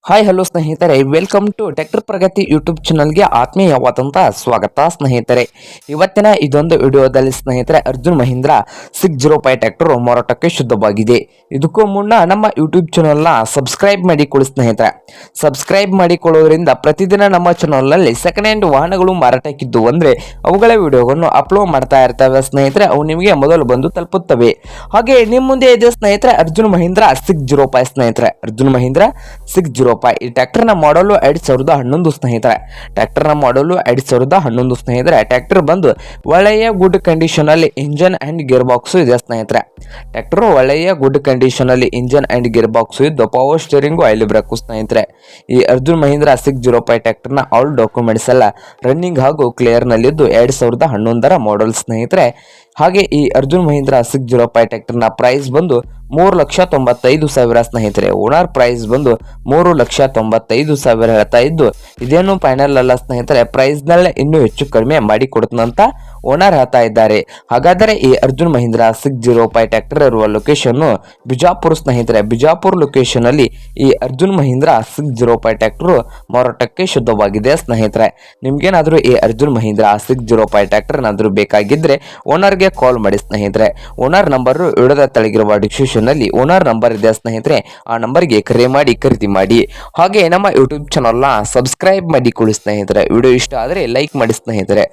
Hi hello ಸ್ನೇಹಿತರೆ, welcome to tractor Pragati YouTube ಚಾನಲ್ಗೆ ಆತ್ಮೀಯವಾದಂತಹ ಸ್ವಾಗತ ಸ್ನೇಹಿತರೆ. ಇವತ್ತಿನ ಇದೊಂದು ವಿಡಿಯೋದಲ್ಲಿ ಸ್ನೇಹಿತರೆ ಅರ್ಜುನ್ ಮಹೀಂದ್ರ 605 ಟ್ರ್ಯಾಕ್ಟರ್ ಮಾರಾಟಕ್ಕೆ ಶುದ್ಧವಾಗಿದೆ. ಇದಕ್ಕೂ ಮುನ್ನ ನಮ್ಮ ಯೂಟ್ಯೂಬ್ ಚಾನಲ್ನ ಸಬ್ಸ್ಕ್ರೈಬ್ ಮಾಡಿಕೊಳ್ಳಿ ಸ್ನೇಹಿತರೆ. ಸಬ್ಸ್ಕ್ರೈಬ್ ಮಾಡಿಕೊಳ್ಳೋದ್ರಿಂದ ಪ್ರತಿದಿನ ನಮ್ಮ ಚಾನಲ್ನಲ್ಲಿ ಸೆಕೆಂಡ್ ಹ್ಯಾಂಡ್ ವಾಹನಗಳು ಮಾರಾಟಕ್ಕಿದ್ದು ಅಂದರೆ ಅವುಗಳ ವಿಡಿಯೋಗಳನ್ನು ಅಪ್ಲೋಡ್ ಮಾಡ್ತಾ ಇರ್ತವೆ ಸ್ನೇಹಿತರೆ. ಅವು ನಿಮಗೆ ಮೊದಲು ಬಂದು ತಲುಪುತ್ತವೆ. ಹಾಗೆ ನಿಮ್ಮ ಮುಂದೆ ಇದೆ ಸ್ನೇಹಿತರೆ ಅರ್ಜುನ್ ಮಹೀಂದ್ರ 605 ಸ್ನೇಹಿತರೆ. ಅರ್ಜುನ್ ಮಹೀಂದ್ರ 605 ಈ ಟ್ರ್ಯಾಕ್ಟರ್ ನ ಮಾಡಲು 2011 ಸ್ನೇಹಿತರೆ. ಟ್ರ್ಯಾಕ್ಟರ್ ನ ಮಾಡಲು 2011 ಸ್ನೇಹಿತರೆ. ಟ್ರ್ಯಾಕ್ಟರ್ ಬಂದು ಒಳ್ಳೆಯ ಗುಡ್ ಕಂಡೀಷನ್ ಅಲ್ಲಿ ಇಂಜನ್ ಅಂಡ್ ಗೇರ್ ಬಾಕ್ಸ್ ಇದೆ ಸ್ನೇಹಿತರೆ. ಟ್ರ್ಯಾಕ್ಟರ್ ಒಳ್ಳೆಯ ಗುಡ್ ಕಂಡೀಷನ್ ಅಲ್ಲಿ ಇಂಜನ್ ಅಂಡ್ ಗೇರ್ ಬಾಕ್ಸ್ ಇದ್ದು ಪವರ್ ಸ್ಟೀರಿಂಗ್ ಆಯಿಲ್ ಬ್ರೇಕ್ ಸ್ನೇಹಿತರೆ. ಈ ಅರ್ಜುನ್ ಮಹೀಂದ್ರ 605 ಟ್ರ್ಯಾಕ್ಟರ್ ನ ಆಲ್ ಡಾಕ್ಯುಮೆಂಟ್ಸ್ ಎಲ್ಲ ರನ್ನಿಂಗ್ ಹಾಗೂ ಕ್ಲಿಯರ್ ನಲ್ಲಿದ್ದು 2011 ಮಾಡಲ್ ಸ್ನೇಹಿತರೆ. ಹಾಗೆ ಈ ಅರ್ಜುನ್ ಮಹೀಂದ್ರ 605 ಟ್ರ್ಯಾಕ್ಟರ್ ನ ಪ್ರೈಸ್ ಬಂದು 3,95,000 ಸ್ನೇಹಿತರೆ. ಓನರ್ ಪ್ರೈಸ್ ಬಂದು 3,95,000 ಹೇಳ್ತಾ ಇದ್ದು ಇದೇನು ಫೈನಲ್ ಅಲ್ಲ ಸ್ನೇಹಿತರೆ. ಪ್ರೈಸ್ ನಲ್ಲೇ ಇನ್ನೂ ಹೆಚ್ಚು ಕಡಿಮೆ ಮಾಡಿ ಕೊಡುತ್ತಂತ ಓನರ್ ಹೇಳ್ತಾ ಇದ್ದಾರೆ. ಹಾಗಾದರೆ ಈ ಅರ್ಜುನ್ ಮಹೀಂದ್ರ 605 ಟ್ರ್ಯಾಕ್ಟರ್ ಇರುವ ಲೊಕೇಶನ್ ಬಿಜಾಪುರ ಸ್ನೇಹಿತರೆ. ಬಿಜಾಪುರ ಲೊಕೇಶನ್ ಅಲ್ಲಿ ಈ ಅರ್ಜುನ್ ಮಹೀಂದ್ರ 605 ಟ್ರ್ಯಾಕ್ಟರ್ ಮಾರಾಟಕ್ಕೆ ಶುದ್ಧವಾಗಿದೆ ಸ್ನೇಹಿತರೆ. ನಿಮ್ಗೇನಾದ್ರೂ ಈ ಅರ್ಜುನ್ ಮಹೀಂದ್ರ 605 ಟ್ರ್ಯಾಕ್ಟರ್ ಏನಾದ್ರೂ ಬೇಕಾಗಿದ್ರೆ ಓನರ್ಗೆ ಕಾಲ್ ಮಾಡಿ ಸ್ನೇಹಿತರೆ. ಓನರ್ ನಂಬರ್ ವಿಡಿಯೋದ ತೆಳಗಿರುವ ಡಿಸ್ಕ್ರಿಪ್ಷನ್ ನಲ್ಲಿ ಓನರ್ ನಂಬರ್ ಇದೆ ಸ್ನೇಹಿತರೆ. ಆ ನಂಬರ್ಗೆ ಕರೆ ಮಾಡಿ ಖರೀದಿ ಮಾಡಿ. ಹಾಗೆ ನಮ್ಮ ಯೂಟ್ಯೂಬ್ ಚಾನಲ್ನ ಸಬ್ಸ್ಕ್ರೈಬ್ ಮಾಡಿಕೊಳ್ಳಿ ಸ್ನೇಹಿತರೆ. ವಿಡಿಯೋ ಇಷ್ಟ ಆದರೆ ಲೈಕ್ ಮಾಡಿ ಸ್ನೇಹಿತರೆ.